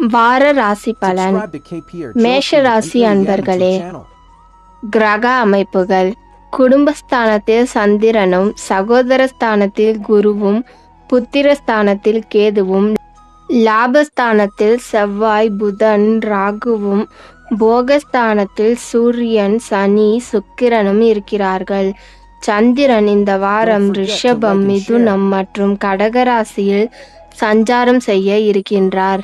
வார ராசி பலன். மேஷ ராசி அன்பர்களே, கிரக அமைப்புகள். குடும்பஸ்தானத்தில் சந்திரனும், சகோதரஸ்தானத்தில் குருவும், புத்திரஸ்தானத்தில் கேதுவும், லாபஸ்தானத்தில் செவ்வாய், புதன், ராகுவும், போகஸ்தானத்தில் சூரியன், சனி, சுக்கிரனும் இருக்கிறார்கள். சந்திரன் இந்த வாரம் ரிஷபம், மிதுனம் மற்றும் கடகராசியில் சஞ்சாரம் செய்ய இருக்கின்றார்.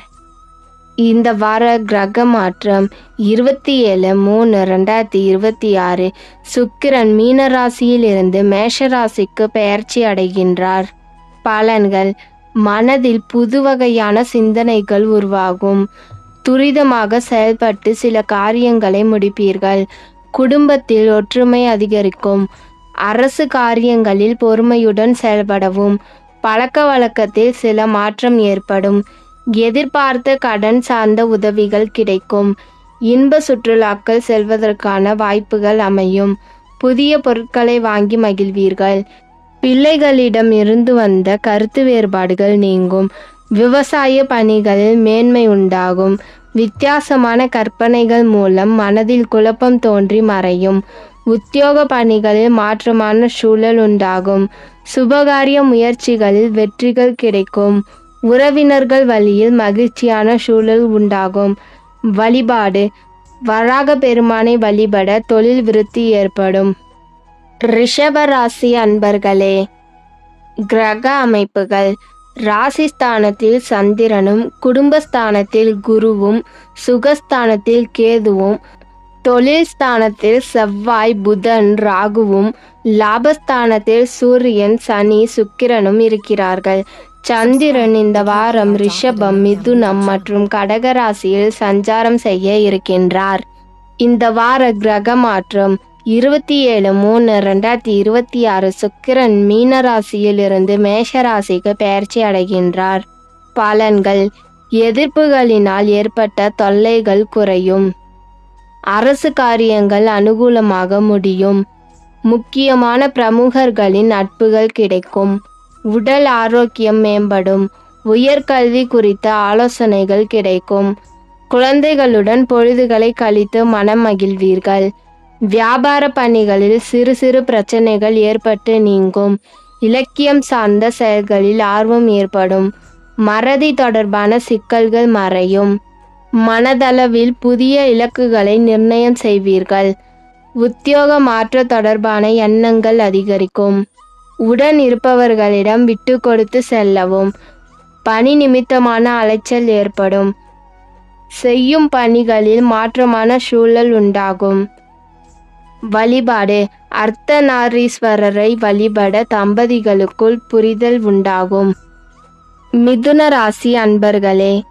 இந்த வார கிரக மாற்றம் 27/3/2026 சுக்கிரன் மீன ராசியில் இருந்து மேஷ ராசிக்கு பெயர்ச்சி அடைகின்றார். பலன்கள். மனதில் புது வகையான சிந்தனைகள் உருவாகும். துரிதமாக செயல்பட்டு சில காரியங்களை முடிப்பீர்கள். குடும்பத்தில் ஒற்றுமை அதிகரிக்கும். அரசு காரியங்களில் பொறுமையுடன் செயல்படவும். பழக்க வழக்கத்தில் சில மாற்றம் ஏற்படும். எதிர்பார்த்த கடன் சார்ந்த உதவிகள் கிடைக்கும். இன்ப சுற்றுலாக்கள் செல்வதற்கான வாய்ப்புகள் அமையும். புதிய பொருட்களை வாங்கி மகிழ்வீர்கள். பிள்ளைகளிடம் இருந்து வந்த கருத்து வேறுபாடுகள் நீங்கும். விவசாய பணிகளில் மேன்மை உண்டாகும். வித்தியாசமான கற்பனைகள் மூலம் மனதில் குழப்பம் தோன்றி மறையும். உத்தியோக பணிகளில் மாற்றமான சூழல் உண்டாகும். சுபகாரிய முயற்சிகளில் வெற்றிகள் கிடைக்கும். உறவினர்கள் வழியில் மகிழ்ச்சியான சூழல் உண்டாகும். வழிபாடு. வராக பெருமானை வழிபட தொழில் விருத்தி ஏற்படும். ரிஷப ராசி அன்பர்களே, கிரக அமைப்புகள். ராசிஸ்தானத்தில் சந்திரனும், குடும்பஸ்தானத்தில் குருவும், சுகஸ்தானத்தில் கேதுவும், தொழில் ஸ்தானத்தில் செவ்வாய், புதன், ராகுவும், லாபஸ்தானத்தில் சூரியன், சனி, சுக்கிரனும் இருக்கிறார்கள். சந்திரன் இந்த வாரம் ரிஷபம், மிதுனம் மற்றும் கடகராசியில் சஞ்சாரம் செய்ய இருக்கின்றார். இந்த வார கிரக மாற்றம் 27/3/2026 சுக்கிரன் மீன ராசியில் இருந்து மேஷ ராசிக்கு பெயர்ச்சி அடைகின்றார். பலன்கள். எதிர்ப்புகளினால் ஏற்பட்ட தொல்லைகள் குறையும். அரசு காரியங்கள் அனுகூலமாக முடியும். முக்கியமான பிரமுகர்களின் நட்புகள் கிடைக்கும். உடல் ஆரோக்கியம் மேம்படும். உயர்கல்வி குறித்த ஆலோசனைகள் கிடைக்கும். குழந்தைகளுடன் பொழுதுகளை கழித்து மனம் மகிழ்வீர்கள். வியாபார பணிகளில் சிறு சிறு பிரச்சனைகள் ஏற்பட்டு நீங்கும். இலக்கியம் சார்ந்த செயல்களில் ஆர்வம் ஏற்படும். மறதி தொடர்பான சிக்கல்கள் மறையும். மனதளவில் புதிய இலக்குகளை நிர்ணயம் செய்வீர்கள். உத்தியோக மாற்ற தொடர்பான எண்ணங்கள் அதிகரிக்கும். உடன் இருப்பவர்களிடம் விட்டு கொடுத்து செல்லவும். பணி நிமித்தமான அலைச்சல் ஏற்படும். செய்யும் பணிகளில் மாற்றமான சூழல் உண்டாகும். வழிபாடு. அர்த்தநாரீஸ்வரரை வழிபட தம்பதிகளுக்குள் புரிதல் உண்டாகும். மிதுன ராசி அன்பர்களே,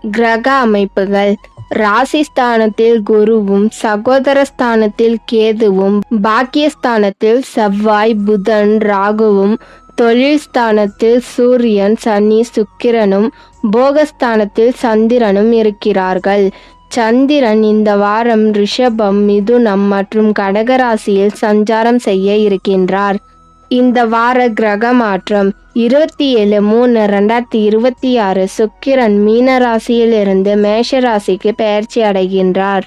கிரக அமைப்புகள். ராசிஸ்தானத்தில் குருவும், சகோதரஸ்தானத்தில் கேதுவும், பாக்கியஸ்தானத்தில் செவ்வாய், புதன், ராகுவும், தொழில் ஸ்தானத்தில் சூரியன், சனி, சுக்கிரனும், போகஸ்தானத்தில் சந்திரனும் இருக்கிறார்கள். சந்திரன் இந்த வாரம் ரிஷபம், மிதுனம் மற்றும் கடகராசியில் சஞ்சாரம் செய்ய இருக்கின்றார். இந்த வார கிரக மாற்றம் 27/3/2026 சுக்கிரன் மீன ராசியில் இருந்து மேஷ ராசிக்கு பெயர்ச்சி அடைகின்றார்.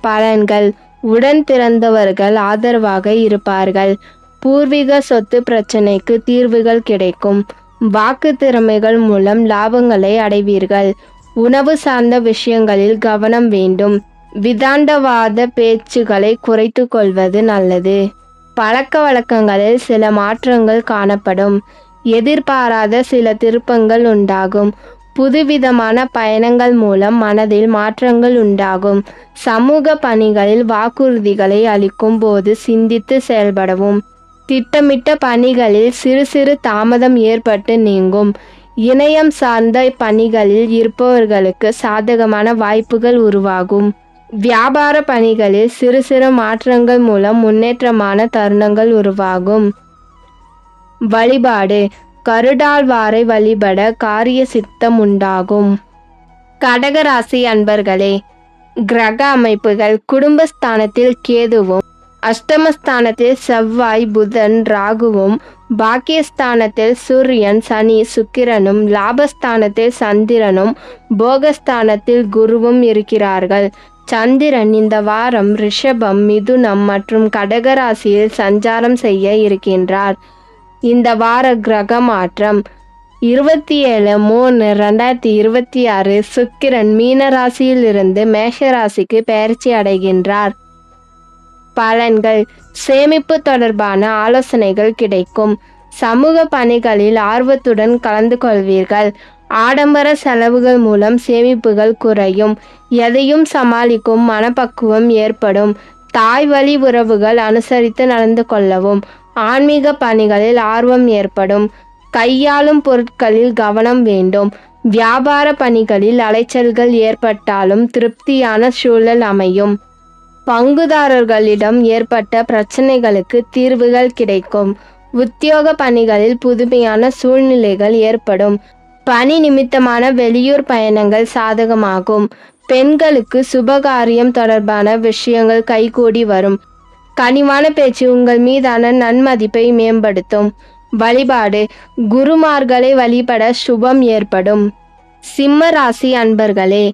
பலன்கள். உடன் பிறந்தவர்கள் ஆதரவாக இருப்பார்கள். பூர்வீக சொத்து பிரச்சனைக்கு தீர்வுகள் கிடைக்கும். வாக்கு திறமைகள் மூலம் லாபங்களை அடைவீர்கள். உணவு சார்ந்த விஷயங்களில் கவனம் வேண்டும். விதாண்டவாத பேச்சுகளை குறைத்து கொள்வது நல்லது. பழக்க வழக்கங்களில் சில மாற்றங்கள் காணப்படும். எதிர்பாராத சில திருப்பங்கள் உண்டாகும். புதுவிதமான பயணங்கள் மூலம் மனதில் மாற்றங்கள் உண்டாகும். சமூக பணிகளில் வாக்குறுதிகளை அளிக்கும் போது சிந்தித்து செயல்படவும். திட்டமிட்ட பணிகளில் சிறு சிறு தாமதம் ஏற்பட்டு நீங்கும். இணையம் சார்ந்த பணிகளில் இருப்பவர்களுக்கு சாதகமான வாய்ப்புகள் உருவாகும். வியாபார பணிகளில் சிறு சிறு மாற்றங்கள் மூலம் முன்னேற்றமான தருணங்கள் உருவாகும். வழிபாடு. கருடாழ்வாரை வழிபட காரிய சித்தம் உண்டாகும். கடகராசி அன்பர்களே, கிரக அமைப்புகள். குடும்பஸ்தானத்தில் கேதுவும், அஷ்டமஸ்தானத்தில் செவ்வாய் புதன் ராகுவும், பாக்கியஸ்தானத்தில் சூரியன் சனி சுக்கிரனும், லாபஸ்தானத்தில் சந்திரனும், போகஸ்தானத்தில் குருவும் இருக்கிறார்கள். சந்திரன் இந்த வாரம் ரிஷபம், மிதுனம் மற்றும் கடகராசியில் சஞ்சாரம் செய்ய இருக்கின்றார். இந்த வார கிரக மாற்றம் 27/3/2026 சுக்கிரன் மீன ராசியிலிருந்து மேஷ ராசிக்கு பெயர்ச்சி அடைகின்றார். பலன்கள்: சேமிப்பு தொடர்பான ஆலோசனைகள் கிடைக்கும். சமூக பணிகளில் ஆர்வத்துடன் கலந்து கொள்வீர்கள். ஆடம்பர செலவுகள் மூலம் சேமிப்புகள் குறையும். எதையும் சமாளிக்கும் மனப்பக்குவம் ஏற்படும். தாய் வழி உறவுகள் அனுசரித்து நடந்து கொள்ளவும். ஆன்மீக பணிகளில் ஆர்வம் ஏற்படும். கையாளும் பொருட்களில் கவனம் வேண்டும். வியாபார பணிகளில் அலைச்சல்கள் ஏற்பட்டாலும் திருப்தியான சூழல் அமையும். பங்குதாரர்களிடம் ஏற்பட்ட பிரச்சனைகளுக்கு தீர்வுகள் கிடைக்கும். உத்தியோக பணிகளில் புதுமையான சூழ்நிலைகள் ஏற்படும். பணி நிமித்தமான வெளியூர் பயணங்கள் சாதகமாகும். பெண்களுக்கு சுபகாரியம் தொடர்பான விஷயங்கள் கைகூடி வரும். கனிவான பேச்சு உங்கள் மீதான நன்மதிப்பை மேம்படுத்தும். வழிபாடு: குருமார்களை வழிபட சுபம் ஏற்படும். சிம்ம ராசி அன்பர்களே,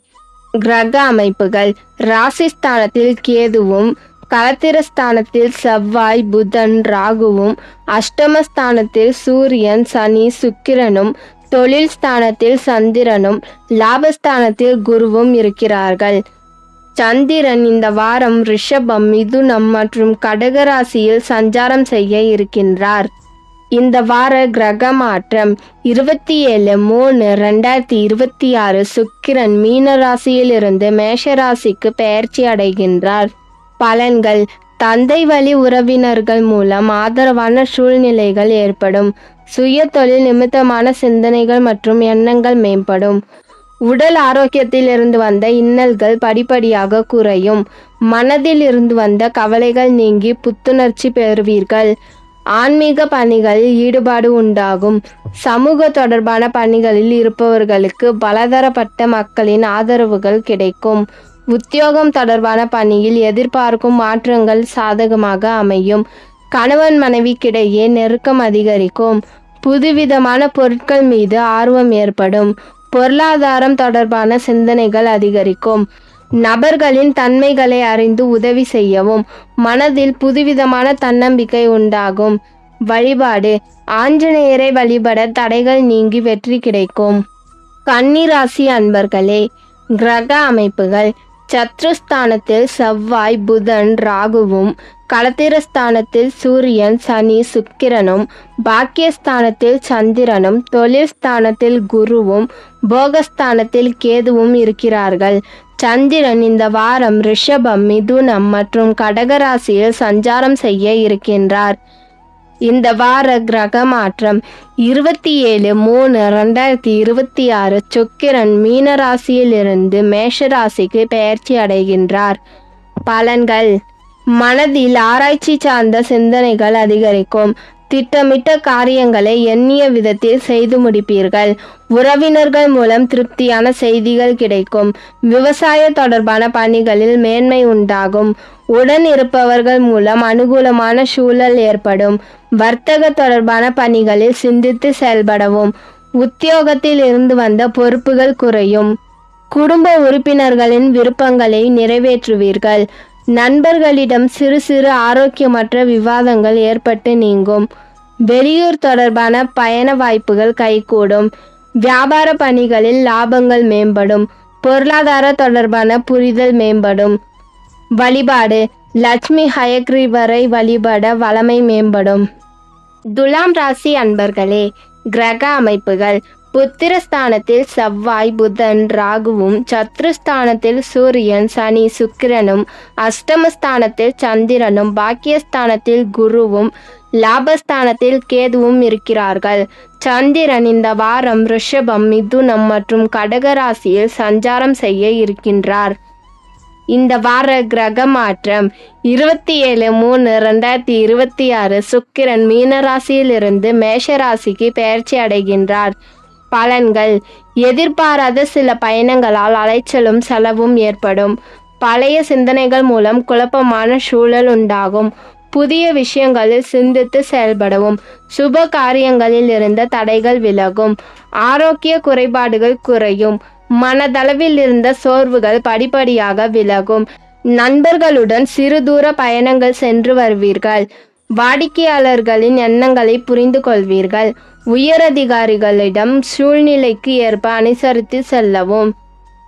கிரக அமைப்புகள்: ராசிஸ்தானத்தில் கேதுவும், களத்திரஸ்தானத்தில் செவ்வாய் புதன் ராகுவும், அஷ்டமஸ்தானத்தில் சூரியன் சனி சுக்கிரனும், தொழில் ஸ்தானத்தில் சந்திரனும், லாபஸ்தானத்தில் குருவும் இருக்கிறார்கள். சந்திரன் இந்த வாரம் ரிஷபம், மிதுனம் மற்றும் கடகராசியில் சஞ்சாரம் செய்ய இருக்கின்றார். இந்த வார கிரக மாற்றம் 27/3/2026 சுக்கிரன் மீன ராசியிலிருந்து மேஷ ராசிக்கு பெயர்ச்சி அடைகின்றார். பலன்கள்: தந்தை வழி உறவினர்கள் மூலம் ஆதரவான சூழ்நிலைகள் ஏற்படும். சுய தொழில் நிமித்தமான சிந்தனைகள் மற்றும் எண்ணங்கள் மேம்படும். உடல் ஆரோக்கியத்தில் இருந்து வந்த இன்னல்கள் படிப்படியாக குறையும். மனதில் இருந்து வந்த கவலைகள் நீங்கி புத்துணர்ச்சி பெறுவீர்கள். ஆன்மீக பணிகளில் ஈடுபாடு உண்டாகும். சமூக தொடர்பான பணிகளில் இருப்பவர்களுக்கு பலதரப்பட்ட மக்களின் ஆதரவுகள் கிடைக்கும். உத்தியோகம் தொடர்பான பணியில் எதிர்பார்க்கும் மாற்றங்கள் சாதகமாக அமையும். கணவன் மனைவிக்கிடையே நெருக்கம் அதிகரிக்கும். புதுவிதமான பொருட்கள் மீது ஆர்வம் ஏற்படும். பொருளாதாரம் தொடர்பான சிந்தனைகள் அதிகரிக்கும். நபர்களின் தன்மைகளை அறிந்து உதவி செய்யவும். மனதில் புதுவிதமான தன்னம்பிக்கை உண்டாகும். வழிபாடு: ஆஞ்சநேயரை வழிபட தடைகள் நீங்கி வெற்றி கிடைக்கும். கன்னி ராசி அன்பர்களே, கிரக அமைப்புகள்: சத்ருஸ்தானத்தில் செவ்வாய் புதன் ராகுவும், களத்திரஸ்தானத்தில் சூரியன் சனி சுக்கிரனும், பாக்கியஸ்தானத்தில் சந்திரனும், தொழில் ஸ்தானத்தில் குருவும், போகஸ்தானத்தில் கேதுவும் இருக்கிறார்கள். சந்திரன் இந்த வாரம் ரிஷபம், மிதுனம் மற்றும் கடகராசியில் சஞ்சாரம் செய்ய இருக்கின்றார். இந்த வார கிரக மாற்றம் 27/3/2026 சுக்கிரன் மீன ராசியிலிருந்து மேஷ ராசிக்கு பெயர்ச்சி அடைகின்றார். பலன்கள்: மனதில் ஆராய்ச்சி சார்ந்த சிந்தனைகள் அதிகரிக்கும். திட்டமிட்ட காரியங்களை எண்ணிய விதத்தில் செய்து முடிப்பீர்கள். உறவினர்கள் மூலம் திருப்தியான செய்திகள் கிடைக்கும். விவசாய தொடர்பான பணிகளில் மேன்மை உண்டாகும். உடன் இருப்பவர்கள் மூலம் அனுகூலமான சூழல் ஏற்படும். வர்த்தக தொடர்பான பணிகளில் சிந்தித்து செயல்படவும். உத்தியோகத்தில் இருந்து வந்த பொறுப்புகள் குறையும். குடும்ப உறுப்பினர்களின் விருப்பங்களை நிறைவேற்றுவீர்கள். நண்பர்களிடம் சிறு சிறு ஆரோக்கியமற்ற விவாதங்கள் ஏற்பட்டு நீங்கும். வெளியூர் தொடர்பான பயண வாய்ப்புகள் கைகூடும். வியாபார பணிகளில் லாபங்கள் மேம்படும். பொருளாதார தொடர்பான புரிதல் மேம்படும். வழிபாடு: லட்சுமி ஹயக்ரீவரை வழிபட வளமை மேம்படும். துலாம் ராசி அன்பர்களே, கிரக அமைப்புகள்: புத்திரஸ்தானத்தில் செவ்வாய் புதன் ராகுவும், சத்ருஸ்தானத்தில் சூரியன் சனி சுக்கிரனும், அஷ்டமஸ்தானத்தில் சந்திரனும், பாக்கியஸ்தானத்தில் குருவும், லாபஸ்தானத்தில் கேதுவும் இருக்கிறார்கள். சந்திரன் இந்த வாரம் ரிஷபம், மிதுனம் மற்றும் கடகராசியில் சஞ்சாரம் செய்ய இருக்கின்றார். இந்த வார கிரக மாற்றம் 27/3/2026 சுக்கிரன் மீன ராசியிலிருந்து மேஷ ராசிக்கு பெயர்ச்சி அடைகின்றார். பலன்கள்: எதிர்பாராத சில பயணங்களால் அலைச்சலும் செலவும் ஏற்படும். பழைய சிந்தனைகள் மூலம் குழப்பமான சூழல் உண்டாகும். புதிய விஷயங்களில் சிந்தித்து செயல்படவும். சுப காரியங்களில் இருந்த தடைகள் விலகும். ஆரோக்கிய குறைபாடுகள் குறையும். மனதளவில் இருந்த சோர்வுகள் படிப்படியாக விலகும். நண்பர்களுடன் சிறு தூர பயணங்கள் சென்று வருவீர்கள். வாடிக்கையாளர்களின் எண்ணங்களை புரிந்து கொள்வீர்கள். உயரதிகாரிகளிடம் சூழ்நிலைக்கு ஏற்ப அனுசரித்து செல்லவும்.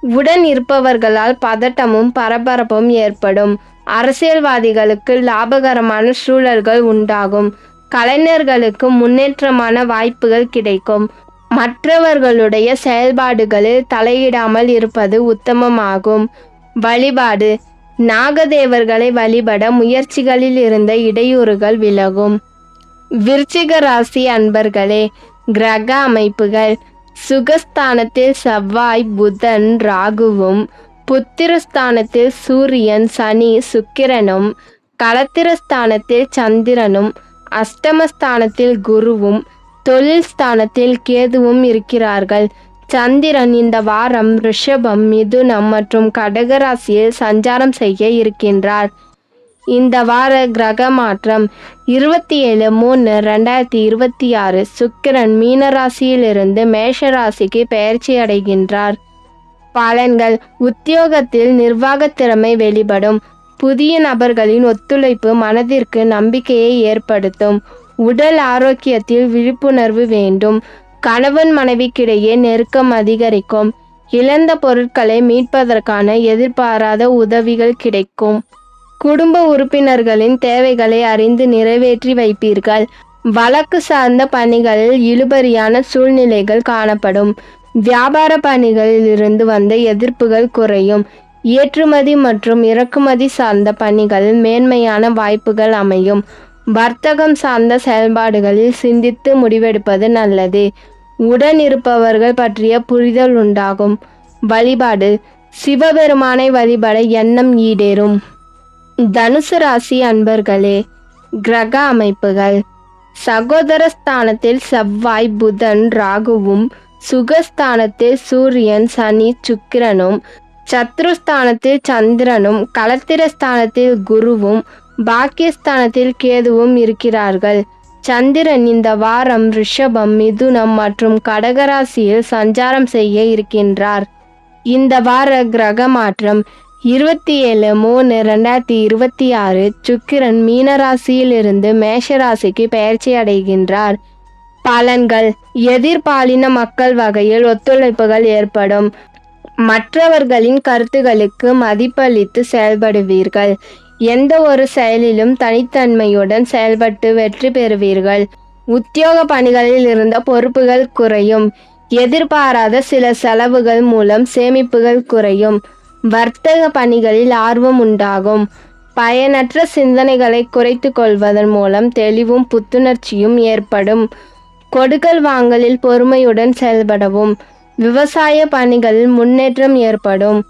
உடன் இருப்பவர்களால் பதட்டமும் பரபரப்பும் ஏற்படும். அரசியல்வாதிகளுக்கு லாபகரமான சூழல்கள் உண்டாகும். கலைஞர்களுக்கு முன்னேற்றமான வாய்ப்புகள் கிடைக்கும். மற்றவர்களுடைய செயல்பாடுகளில் தலையிடாமல் இருப்பது உத்தமமாகும். வழிபாடு. நாகதேவர்களை வழிபட முயற்சிகளில் இருந்த இடையூறுகள் விலகும். விருச்சிக ராசி அன்பர்களே, கிரக அமைப்புகள். சுகஸ்தானத்தில் செவ்வாய் புதன் ராகுவும், புத்திரஸ்தானத்தில் சூரியன் சனி சுக்கிரனும், களத்திரஸ்தானத்தில் சந்திரனும், அஷ்டமஸ்தானத்தில் குருவும், தொழில் ஸ்தானத்தில் கேதுவும் இருக்கிறார்கள். சந்திரன் இந்த வாரம் ரிஷபம், மிதுனம் மற்றும் கடகராசியில் சஞ்சாரம் செய்ய இருக்கின்றார். இந்த வார கிரக மாற்றம் 27/3/2026 சுக்கிரன் மீனராசியிலிருந்து மேஷராசிக்கு பெயர்ச்சி அடைகின்றார். பலன்கள். உத்தியோகத்தில் நிர்வாக திறமை வெளிப்படும். புதிய நபர்களின் ஒத்துழைப்பு மனதிற்கு நம்பிக்கையை ஏற்படுத்தும். உடல் ஆரோக்கியத்தில் விழிப்புணர்வு வேண்டும். கணவன் மனைவிக்கிடையே நெருக்கம் அதிகரிக்கும். இழந்த பொருட்களை மீட்பதற்கான எதிர்பாராத உதவிகள் கிடைக்கும். குடும்ப உறுப்பினர்களின் தேவைகளை அறிந்து நிறைவேற்றி வைப்பீர்கள். வழக்கு சார்ந்த பணிகளில் இழுபறியான சூழ்நிலைகள் காணப்படும். வியாபார பணிகளில் இருந்து வந்த எதிர்ப்புகள் குறையும். ஏற்றுமதி மற்றும் இறக்குமதி சார்ந்த பணிகளில் மேன்மையான வாய்ப்புகள் அமையும். வர்த்தகம் சார்ந்த செயல்பாடுகளில் சிந்தித்து முடிவெடுப்பது நல்லது. உடன் இருப்பவர்கள் பற்றிய புரிதல் உண்டாகும். வழிபாடு. சிவபெருமானை வழிபட எண்ணம் ஈடேறும். தனுசு ராசி அன்பர்களே, கிரக அமைப்புகள். சகோதரஸ்தானத்தில் செவ்வாய் புதன் ராகுவும், சுகஸ்தானத்தில் சூரியன் சனி சுக்கிரனும், சத்ருஸ்தானத்தில் சந்திரனும், களத்திரஸ்தானத்தில் குருவும், பாக்கியஸ்தானத்தில் கேதுவும் இருக்கிறார்கள். சந்திரன் இந்த வாரம் ரிஷபம், மிதுனம் மற்றும் கடகராசியில் சஞ்சாரம் செய்ய இருக்கின்றார். இந்த வார கிரக மாற்றம் 27/3/2026 சுக்கிரன் மீனராசியிலிருந்து மேஷராசிக்கு பெயர்ச்சி அடைகின்றார். பலன்கள். எதிர்பாலின மக்கள் வகையில் ஒத்துழைப்புகள் ஏற்படும். மற்றவர்களின் கருத்துகளுக்கு மதிப்பளித்து செயல்படுவீர்கள். எந்த ஒரு செயலிலும் தனித்தன்மையுடன் செயல்பட்டு வெற்றி பெறுவீர்கள். உத்தியோக பணிகளில் இருந்த பொறுப்புகள் குறையும். எதிர்பாராத சில செலவுகள் மூலம் சேமிப்புகள் குறையும். வர்த்தக பணிகளில் ஆர்வம் உண்டாகும். பயனற்ற சிந்தனைகளை குறைத்து கொள்வதன் மூலம் தெளிவும் புத்துணர்ச்சியும் ஏற்படும். கொடுக்கல் வாங்கலில் பொறுமையுடன் செயல்படவும். விவசாய பணிகளில் முன்னேற்றம் ஏற்படும்.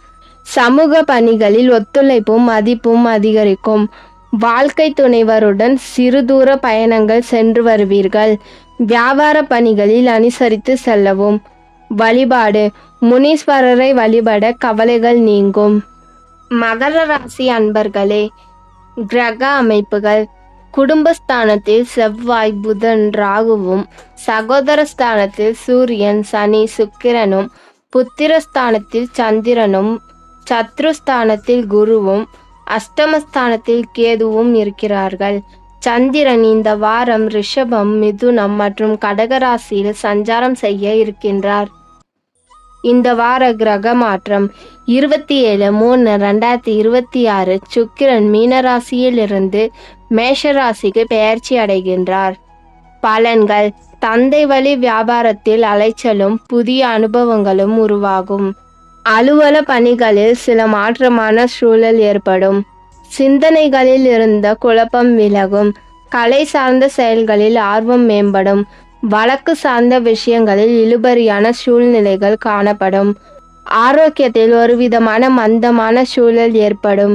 சமூக பணிகளில் ஒத்துழைப்பும் மதிப்பும் அதிகரிக்கும். வாழ்க்கை துணைவருடன் சிறு தூர பயணங்கள் சென்று வருவீர்கள். வியாபார பணிகளில் அனுசரித்து செல்லவும். வழிபாடு. முனீஸ்வரரை வழிபட கவலைகள் நீங்கும். மகர ராசி அன்பர்களே, கிரக அமைப்புகள். குடும்பஸ்தானத்தில் செவ்வாய் புதன் ராகுவும், சகோதரஸ்தானத்தில் சூரியன் சனி சுக்கிரனும், புத்திரஸ்தானத்தில் சந்திரனும், சத்ருஸ்தானத்தில் குருவும், அஷ்டமஸ்தானத்தில் கேதுவும் இருக்கிறார்கள். சந்திரன் இந்த வாரம் ரிஷபம், மிதுனம் மற்றும் கடகராசியில் சஞ்சாரம் செய்ய இருக்கின்றார். இந்த வார கிரக மாற்றம் 27/3/2026 சுக்கிரன் மீனராசியிலிருந்து மேஷராசிக்கு பெயர்ச்சி அடைகின்றார். பலன்கள். தந்தை வழி வியாபாரத்தில் அலைச்சலும் புதிய அனுபவங்களும் உருவாகும். அலுவல பணிகளில் சில மாற்றமான சூழல் ஏற்படும். சிந்தனைகளில் இருந்த குழப்பம் விலகும். கலை சார்ந்த செயல்களில் ஆர்வம் மேம்படும். வழக்கு சார்ந்த விஷயங்களில் இழுபறியான சூழ்நிலைகள் காணப்படும். ஆரோக்கியத்தில் ஒருவிதமான மந்தமான சூழல் ஏற்படும்.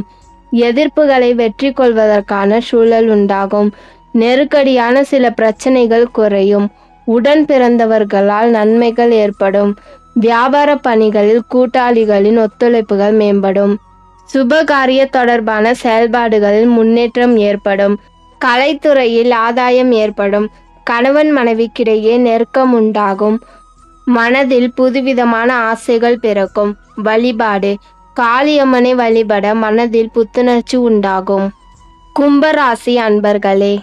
எதிர்ப்புகளை வெற்றி கொள்வதற்கான சூழல் உண்டாகும். நெருக்கடியான சில பிரச்சனைகள் குறையும். உடன் பிறந்தவர்களால் நன்மைகள் ஏற்படும். வியாபார பணிகளில் கூட்டாளிகளின் ஒத்துழைப்புகள் மேம்படும். சுபகாரிய தொடர்பான செயல்பாடுகளில் முன்னேற்றம் ஏற்படும். கலைத்துறையில் ஆதாயம் ஏற்படும். கணவன் மனைவிக்கிடையே நெருக்கம் உண்டாகும். மனதில் புதுவிதமான ஆசைகள் பிறக்கும். வழிபாடு: காளியம்மனை வழிபட மனதில் புத்துணர்ச்சி உண்டாகும். கும்பராசி அன்பர்களே,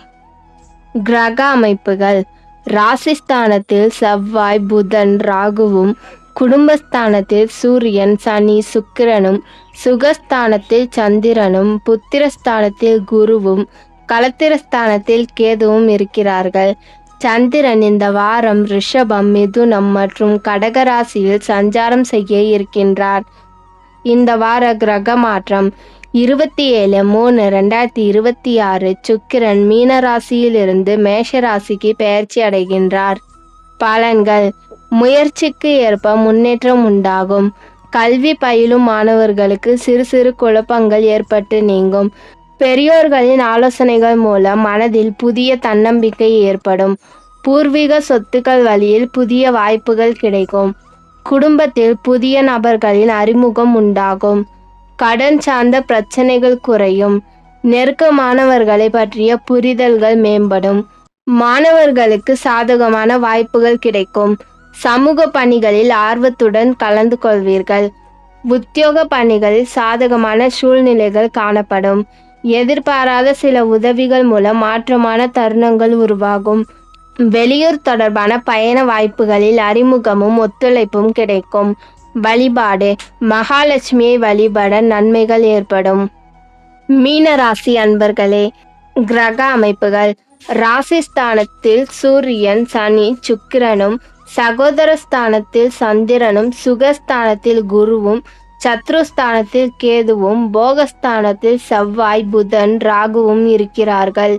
கிரக அமைப்புகள்: ராசிஸ்தானத்தில் செவ்வாய், புதன், ராகுவும், குடும்பஸ்தானத்தில் சூரியன், சனி, சுக்கிரனும், சுகஸ்தானத்தில் சந்திரனும், புத்திரஸ்தானத்தில் குருவும், களத்திரஸ்தானத்தில் கேதுவும் இருக்கிறார்கள். சந்திரன் இந்த வாரம் ரிஷபம், மிதுனம் மற்றும் கடகராசியில் சஞ்சாரம் செய்ய இருக்கின்றார். இந்த வார கிரக மாற்றம்: 27/3/2026 சுக்கிரன் மீனராசியிலிருந்து மேஷராசிக்கு பெயர்ச்சி அடைகின்றார். பலன்கள்: முயற்சிக்கு ஏற்ப முன்னேற்றம் உண்டாகும். கல்வி பயிலும் மாணவர்களுக்கு சிறு சிறு குழப்பங்கள் ஏற்பட்டு நீங்கும். பெரியோர்களின் ஆலோசனைகள் மூலம் மனதில் புதிய தன்னம்பிக்கை ஏற்படும். பூர்வீக சொத்துக்கள் வழியில் புதிய வாய்ப்புகள் கிடைக்கும். குடும்பத்தில் புதிய நபர்களின் அறிமுகம் உண்டாகும். கடன் சார்ந்த பிரச்சனைகள் குறையும். நெருக்கமானவர்களை பற்றிய புரிதல்கள் மேம்படும். மாணவர்களுக்கு சாதகமான வாய்ப்புகள் கிடைக்கும். சமூக பணிகளில் ஆர்வத்துடன் கலந்து கொள்வீர்கள். உத்தியோக பணிகளில் சாதகமான சூழ்நிலைகள் காணப்படும். எதிர்பாராத சில உதவிகள் மூலம் மாற்றமான தருணங்கள் உருவாகும். வெளியூர் தொடர்பான பயண வாய்ப்புகளில் அறிமுகமும் ஒத்துழைப்பும் கிடைக்கும். வழிபாடு: மகாலட்சுமியை வழிபட நன்மைகள் ஏற்படும். மீனராசி அன்பர்களே, கிரக அமைப்புகள்: ராசிஸ்தானத்தில் சூரியன், சனி, சுக்கிரனும், சகோதரஸ்தானத்தில் சந்திரனும், சுகஸ்தானத்தில் குருவும், சத்ருஸ்தானத்தில் கேதுவும், போகஸ்தானத்தில் செவ்வாய், புதன், ராகுவும் இருக்கிறார்கள்.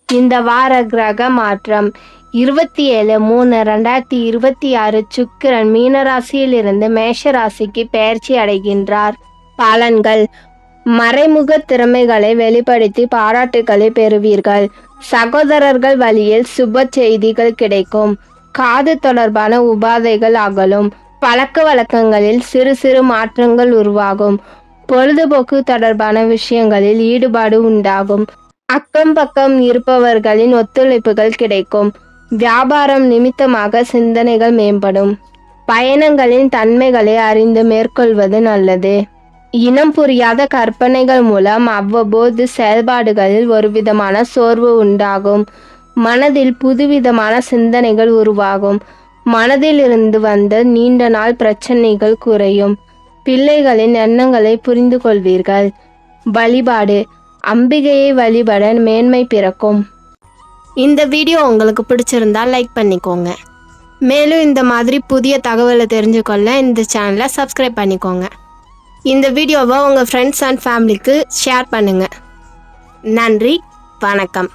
இந்த வார கிரக மாற்றம்: 27/3/2026 சுக்கிரன் மீனராசியிலிருந்து மேஷராசிக்கு பெயர்ச்சி அடைகின்றார். பலன்கள்: மறைமுக திறமைகளை வெளிப்படுத்தி பாராட்டுகளை பெறுவீர்கள். சகோதரர்கள் வழியில் சுப செய்திகள் கிடைக்கும். காது தொடர்பான உபாதைகள் அகலும். பழக்க வழக்கங்களில் சிறு சிறு மாற்றங்கள் உருவாகும். பொழுதுபோக்கு தொடர்பான விஷயங்களில் ஈடுபாடு உண்டாகும். அக்கம் பக்கம் இருப்பவர்களின் ஒத்துழைப்புகள் கிடைக்கும். வியாபாரம் நிமித்தமாக சிந்தனைகள் மேம்படும். பயணங்களின் தன்மைகளை அறிந்து மேற்கொள்வது நல்லது. இனம் புரியாத கற்பனைகள் மூலம் அவ்வப்போது செயல்பாடுகளில் ஒருவிதமான சோர்வு உண்டாகும். மனதில் புதுவிதமான சிந்தனைகள் உருவாகும். மனதில் இருந்து வந்த நீண்ட நாள் பிரச்சனைகள் குறையும். பிள்ளைகளின் எண்ணங்களை புரிந்து கொள்வீர்கள். வழிபாடு: அம்பிகையை வழிபட மேன்மை பிறக்கும். இந்த வீடியோ உங்களுக்கு பிடிச்சிருந்தா லைக் பண்ணிக்கோங்க. மேலும் இந்த மாதிரி புதிய தகவலை தெரிஞ்சுக்கொள்ள இந்த சேனலை சப்ஸ்கிரைப் பண்ணிக்கோங்க. இந்த வீடியோவை உங்கள் ஃப்ரெண்ட்ஸ் அண்ட் ஃபேமிலிக்கு ஷேர் பண்ணுங்கள். நன்றி, வணக்கம்.